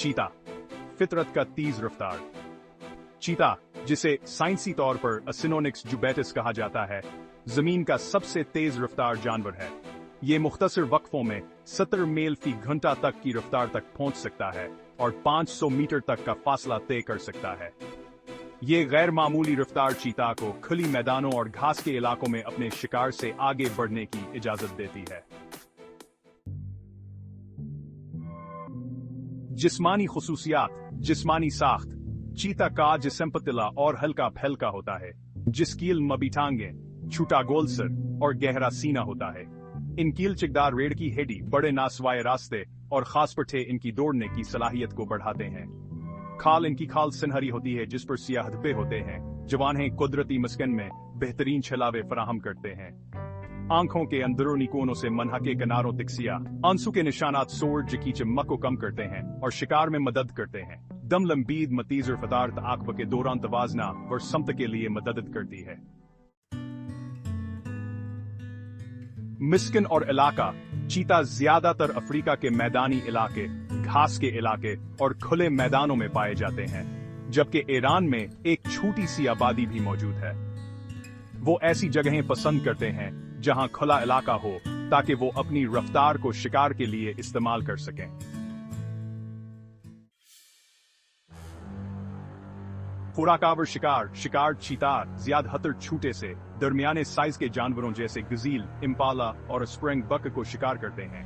चीता, फितरत का तेज रफ्तार। चीता, जिसे साइंसी तौर पर एसिनोनिक्स जुबैटिस कहा जाता है, जमीन का सबसे तेज रफ्तार जानवर है। ये मुख्तसर वक्फों में 70 मील फी घंटा तक की रफ्तार तक पहुंच सकता है और 500 मीटर तक का फासला तय कर सकता है। ये गैर मामूली रफ्तार चीता को खुली मैदानों और घास के इलाकों में अपने शिकार से आगे बढ़ने की इजाजत देती है। जिस्मानी खुसूसियात। जिस्मानी साख्त। चीता का जिस्म पतला और हल्का फैल्का होता है, जिसकी लंबी टांगें, छोटा गोल सर और गहरा सीना होता है। इनकी लचकदार रीढ़ की हड्डी, बड़े नासवाए रास्ते और खास पट्टे इनकी दौड़ने की सलाहियत को बढ़ाते हैं। खाल। इनकी खाल सुनहरी होती है जिस पर सियाह धब्बे होते हैं। जवानें कुदरती मस्कन में बेहतरीन छलावे फराहम करते हैं। आंखों के अंदरूनी कोनों से मनहा के किनारों तक सियाह आंसू के निशानात सूरज की चमक को कम करते हैं और शिकार में मदद करते हैं। दम लंबीद मतीज और फदारत आंख के दौरान तवाजना और समत के लिए मदद करती है। मिस्किन और इलाका। चीता ज्यादातर अफ्रीका के मैदानी इलाके, घास के इलाके और खुले मैदानों में पाए जाते हैं, जबकि ईरान में एक छोटी सी आबादी भी मौजूद है। वो ऐसी जगहें पसंद करते हैं जहां खुला इलाका हो, ताकि वो अपनी रफ्तार को शिकार के लिए इस्तेमाल कर सकें। खुराकावर शिकार। शिकार चीता ज्यादातर छोटे से दरमियाने साइज के जानवरों जैसे गजील, इम्पाला और स्प्रिंग बक को शिकार करते हैं।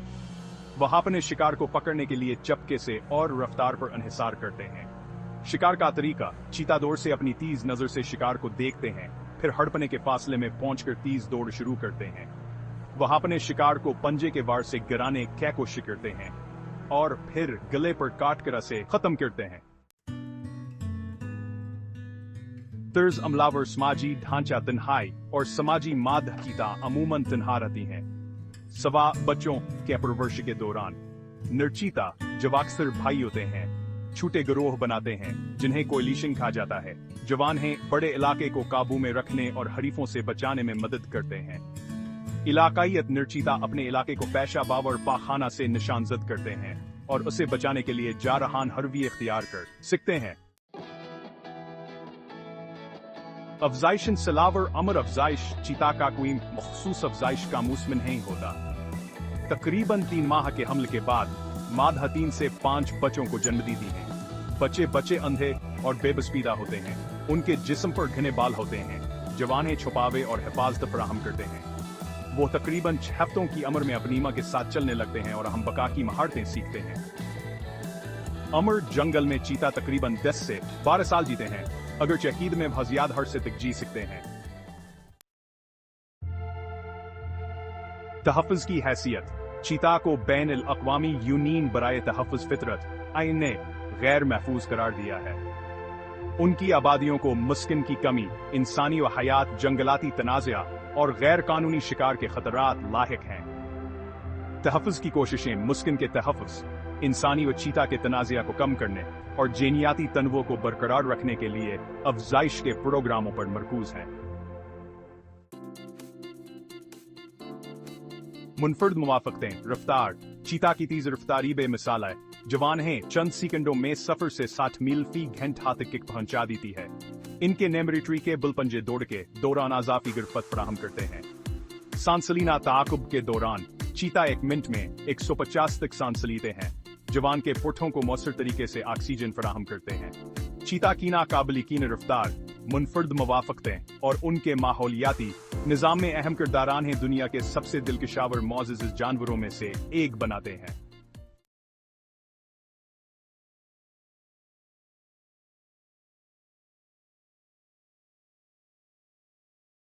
वह अपने शिकार को पकड़ने के लिए चपके से और रफ्तार पर इन्हिसार करते हैं। शिकार का तरीका। चीता दौड़ से अपनी तेज नजर से शिकार को देखते हैं, फिर हड़पने के फासले में पहुंचकर तेज दौड़ शुरू करते हैं। वह अपने शिकार को पंजे के वार से गिराने की कोशिश करते हैं और फिर गले पर काटकर उसे खत्म करते हैं। तर्ज अमलावर। समाजी ढांचा। तन्हाई और समाजी माद चीता अमूमन तन्हा रहती हैं, सवा बच्चों के परवरिश के दौरान। नरचीता, जब अक्सर भाई होते हैं, छोटे गिरोह बनाते हैं जिन्हें कोलिशन कहा जाता है। जवान हैं, बड़े इलाके को काबू में रखने और हरीफों से बचाने में मदद करते हैं। इलाकाईयत। नरचीता अपने इलाके को पेशाब और पाखाना से निशानजद करते हैं और उसे बचाने के लिए जारहान हरवी इख्तियार कर सकते हैं। अफजाइश। सलावर अमर अफजाइश। चीता का कोई मखसूस अफजाइश कामूस में नहीं होता। तकरीबन 3 माह के हमले के बाद मादा 3 से 5 बच्चों को जन्म देती है। बच्चे अंधे और बेबस पैदा होते हैं। उनके जिस्म पर घने बाल होते हैं। जवानें छुपावे और हिफाजत फराहम करते हैं। वो तकरीबन 6 हफ्तों की उम्र में अपनी मां के साथ चलने लगते हैं और हम बका की महारतें सीखते हैं। अमर जंगल में चीता तकरीबन 10 से 12 साल जीते हैं, अगर चकीद में भजियाद हर्ष तक जी सकते हैं। तहफ़्फ़ुज़ की हैसियत। चीता को बैन अल अक़वामी यूनियन बराए तहफ़्फ़ुज़ फितरत आइन ने गैर महफूज करार दिया है। उनकी आबादियों को मुस्किन की कमी, इंसानी व हयात, जंगलाती तनाज़ा और गैर कानूनी शिकार के खतरात लाहिक हैं। तहफ़्फ़ुज़ की कोशिशें मुस्किन के तहफ़्फ़ुज़, इंसानी व चीता के तनाज़ा को कम करने और जीनियाती तनवो को बरकरार रखने के लिए अफ़ज़ाइश के प्रोग्रामों पर मरकूज हैं। मुनफर्द मुवाफ़क़तें। रफ्तार। चीता की तेज़ रफ्तारी बेमिसाल है। जवान हैं, चंद सेकंडों में सफर से 60 मील फी घंटा तक किक पहुंचा देती है। इनके नेमरिट्री के बुलपंजे दौड़ के दौरान आज़ाफ़ी गिरफ्त फराहम करते हैं। सांसलीना ताक़ुब के दौरान चीता 1 मिनट में 150 तक सांस लेते हैं। जवान के पुट्ठों को मौसर तरीके से ऑक्सीजन फराहम करते हैं। चीता की नाकाबिल रफ्तार, मुनफर्द मुवाफ़क़तें और उनके माहौलियाती निज़ाम में अहम किरदारान हैं, दुनिया के सबसे दिलकशावर मौज़ूज़ जानवरों में से एक बनाते हैं।